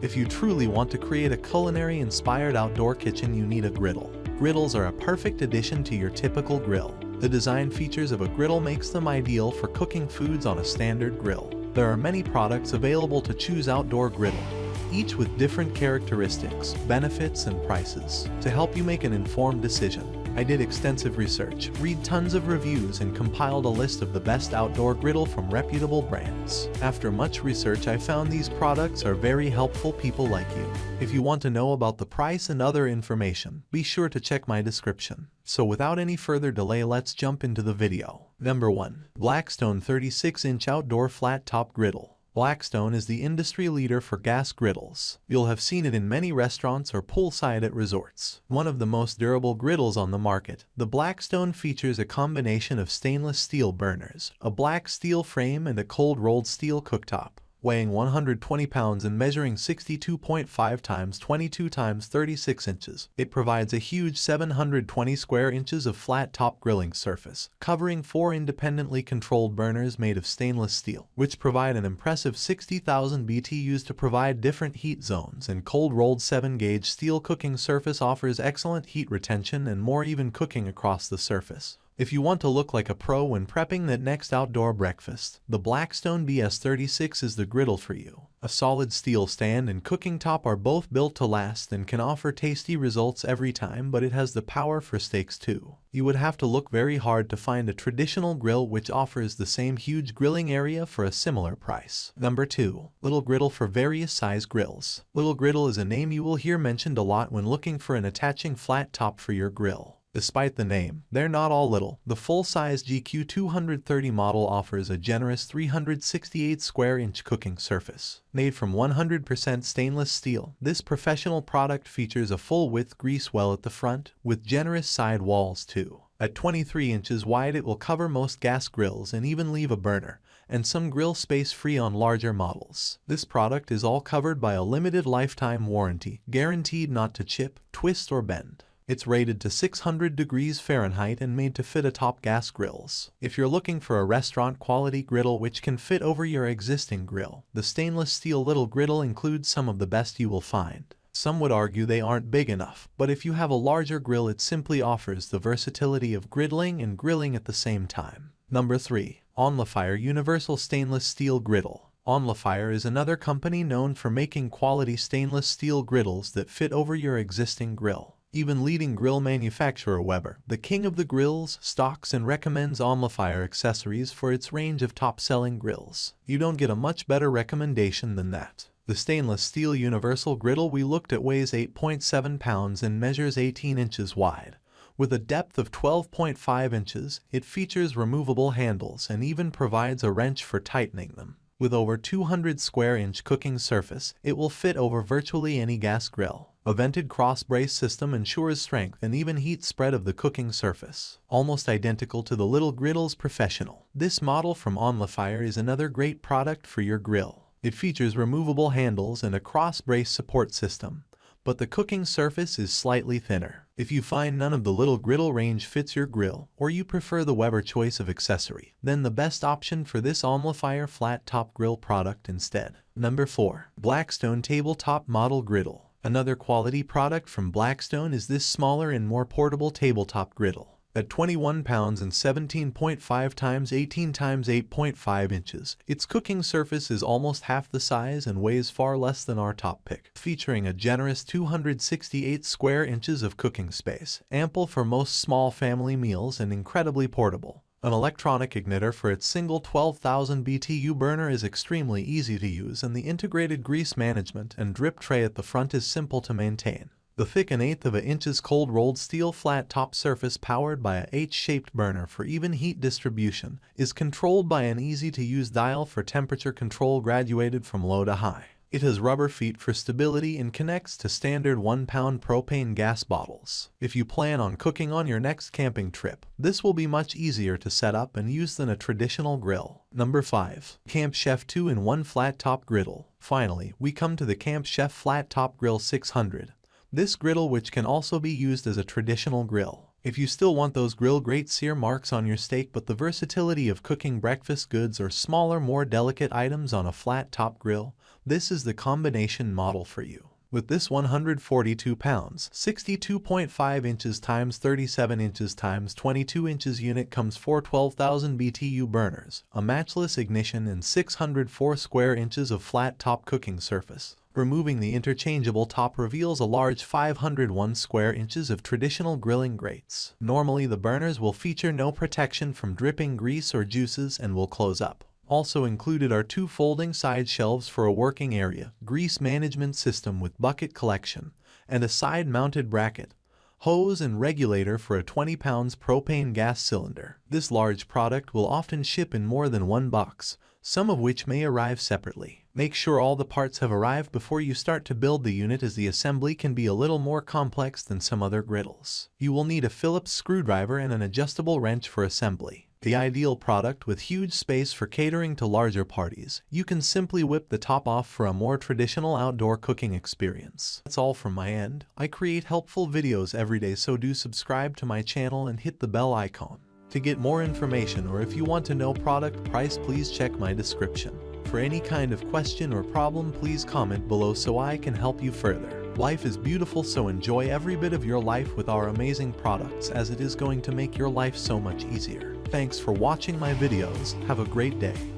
If you truly want to create a culinary-inspired outdoor kitchen, you need a griddle. Griddles are a perfect addition to your typical grill. The design features of a griddle makes them ideal for cooking foods on a standard grill. There are many products available to choose outdoor griddle, each with different characteristics, benefits, and prices. To help you make an informed decision, I did extensive research, read tons of reviews, and compiled a list of the best outdoor griddle from reputable brands. After much research, I found these products are very helpful people like you. If you want to know about the price and other information, be sure to check my description. So without any further delay, let's jump into the video. Number 1. Blackstone 36-inch Outdoor Flat Top Griddle. Blackstone is the industry leader for gas griddles. You'll have seen it in many restaurants or poolside at resorts. One of the most durable griddles on the market, the Blackstone features a combination of stainless steel burners, a black steel frame, and a cold-rolled steel cooktop. Weighing 120 pounds and measuring 62.5 times 22 times 36 inches, it provides a huge 720 square inches of flat-top grilling surface, covering 4 independently controlled burners made of stainless steel, which provide an impressive 60,000 BTUs to provide different heat zones, and cold-rolled 7-gauge steel cooking surface offers excellent heat retention and more even cooking across the surface. If you want to look like a pro when prepping that next outdoor breakfast, the Blackstone BS36 is the griddle for you. A solid steel stand and cooking top are both built to last and can offer tasty results every time, but it has the power for steaks too. You would have to look very hard to find a traditional grill which offers the same huge grilling area for a similar price. Number 2. Little Griddle for various size grills. Little Griddle is a name you will hear mentioned a lot when looking for an attaching flat top for your grill. Despite the name, they're not all little. The full-size GQ 230 model offers a generous 368 square inch cooking surface. Made from 100% stainless steel, this professional product features a full-width grease well at the front, with generous side walls too. At 23 inches wide, it will cover most gas grills and even leave a burner and some grill space free on larger models. This product is all covered by a limited lifetime warranty, guaranteed not to chip, twist, or bend. It's rated to 600 degrees Fahrenheit and made to fit atop gas grills. If you're looking for a restaurant-quality griddle which can fit over your existing grill, the stainless steel Little Griddle includes some of the best you will find. Some would argue they aren't big enough, but if you have a larger grill, it simply offers the versatility of griddling and grilling at the same time. Number 3. OnlyFire Universal Stainless Steel Griddle. OnlyFire is another company known for making quality stainless steel griddles that fit over your existing grill. Even leading grill manufacturer Weber, the king of the grills, stocks and recommends OnlyFire accessories for its range of top-selling grills. You don't get a much better recommendation than that. The stainless steel universal griddle we looked at weighs 8.7 pounds and measures 18 inches wide. With a depth of 12.5 inches, it features removable handles and even provides a wrench for tightening them. With over 200 square inch cooking surface, it will fit over virtually any gas grill. A vented cross-brace system ensures strength and even heat spread of the cooking surface. Almost identical to the Little Griddle's Professional, this model from OnlyFire is another great product for your grill. It features removable handles and a cross-brace support system, but the cooking surface is slightly thinner. If you find none of the Little Griddle range fits your grill, or you prefer the Weber choice of accessory, then the best option for this OnlyFire flat top grill product instead. Number 4. Blackstone Tabletop Model Griddle. Another quality product from Blackstone is this smaller and more portable tabletop griddle. At 21 pounds and 17.5 times 18 times 8.5 inches, its cooking surface is almost half the size and weighs far less than our top pick, featuring a generous 268 square inches of cooking space, ample for most small family meals and incredibly portable. An electronic igniter for its single 12,000 BTU burner is extremely easy to use, and the integrated grease management and drip tray at the front is simple to maintain. The thick 1/8 of an inch's cold-rolled steel flat top surface powered by a H-shaped burner for even heat distribution is controlled by an easy-to-use dial for temperature control graduated from low to high. It has rubber feet for stability and connects to standard 1-pound propane gas bottles. If you plan on cooking on your next camping trip, this will be much easier to set up and use than a traditional grill. Number 5. Camp Chef 2-in-1 Flat Top Griddle. Finally, we come to the Camp Chef Flat Top Grill 600. This griddle, which can also be used as a traditional grill, If you still want those grill grate sear marks on your steak but the versatility of cooking breakfast goods or smaller, more delicate items on a flat top grill, this is the combination model for you. With this 142 pounds, 62.5 inches x 37 inches x 22 inches unit comes 4 12,000 BTU burners, a matchless ignition and 604 square inches of flat top cooking surface. Removing the interchangeable top reveals a large 501 square inches of traditional grilling grates. Normally the burners will feature no protection from dripping grease or juices and will close up. Also included are 2 folding side shelves for a working area, grease management system with bucket collection, and a side-mounted bracket, hose and regulator for a 20 pounds propane gas cylinder. This large product will often ship in more than one box, some of which may arrive separately. Make sure all the parts have arrived before you start to build the unit, as the assembly can be a little more complex than some other griddles. You will need a Phillips screwdriver and an adjustable wrench for assembly. The ideal product with huge space for catering to larger parties. You can simply whip the top off for a more traditional outdoor cooking experience. That's all from my end. I create helpful videos every day, so do subscribe to my channel and hit the bell icon. To get more information, or if you want to know product price, please check my description. For any kind of question or problem, please comment below so I can help you further. Life is beautiful, so enjoy every bit of your life with our amazing products, as it is going to make your life so much easier. Thanks for watching my videos. Have a great day.